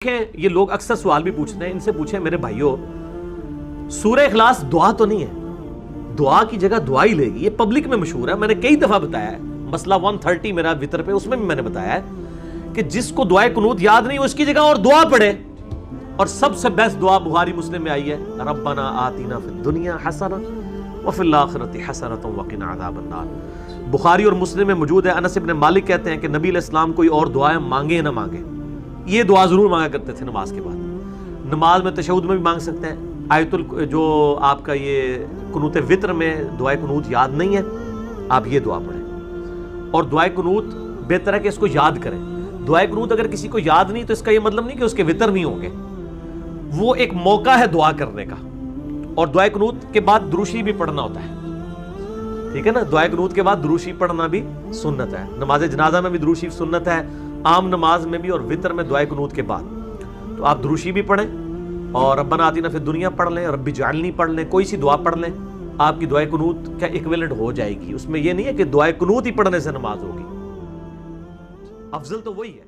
دیکھیں یہ لوگ اکثر سوال بھی پوچھتے ہیں، ان سے پوچھیں میرے بھائیوں، سورہ اخلاص دعا تو نہیں ہے، دعا کی جگہ دعا ہی لے گی، یہ پبلک میں مشہور ہے، میں نے کئی دفعہ بتایا ہے، مسئلہ 130 میرا وتر پہ، اس میں بھی میں نے بتایا ہے کہ جس کو دعائے قنوت یاد نہیں اس کی جگہ اور دعا پڑھے، اور سب سے بیسٹ دعا بخاری مسلم میں آئی ہے، ربنا آتنا فی الدنیا حسنہ وفی الآخرۃ حسنۃ وقنا عذاب النار۔ بخاری اور مسلم میں موجود ہے، انس بن مالک کہتے ہیں کہ نبی علیہ السلام کوئی اور دعائیں مانگے نہ مانگے، یہ دعا ضرور مانگا کرتے تھے نماز کے بعد، نماز میں تشہد میں بھی مانگ سکتے ہیں، جو آپ کا یہ قنوت وتر میں دعائے قنوت یاد نہیں ہے آپ یہ دعا پڑھیں، اور دعائے قنوت بہتر ہے کہ اس کو یاد کریں۔ دعائے قنوت اگر کسی کو یاد نہیں تو اس کا یہ مطلب نہیں کہ اس کے وتر نہیں ہوں گے، وہ ایک موقع ہے دعا کرنے کا، اور دعائے قنوت کے بعد دروشی بھی پڑھنا ہوتا ہے، ٹھیک ہے نا، دعائے قنوت کے بعد دروشی پڑھنا بھی سنت ہے، نماز جنازہ میں بھی دروشی سنت ہے، عام نماز میں بھی، اور وتر میں دعائے قنوت کے بعد تو آپ دروشی بھی پڑھیں، اور ربنا آتنا فی الدنیا پڑھ لیں، رب اجعلنی پڑھ لیں، کوئی سی دعا پڑھ لیں، آپ کی دعائے قنوت کا ایکویلنٹ ہو جائے گی۔ اس میں یہ نہیں ہے کہ دعائے قنوت ہی پڑھنے سے نماز ہوگی، افضل تو وہی ہے۔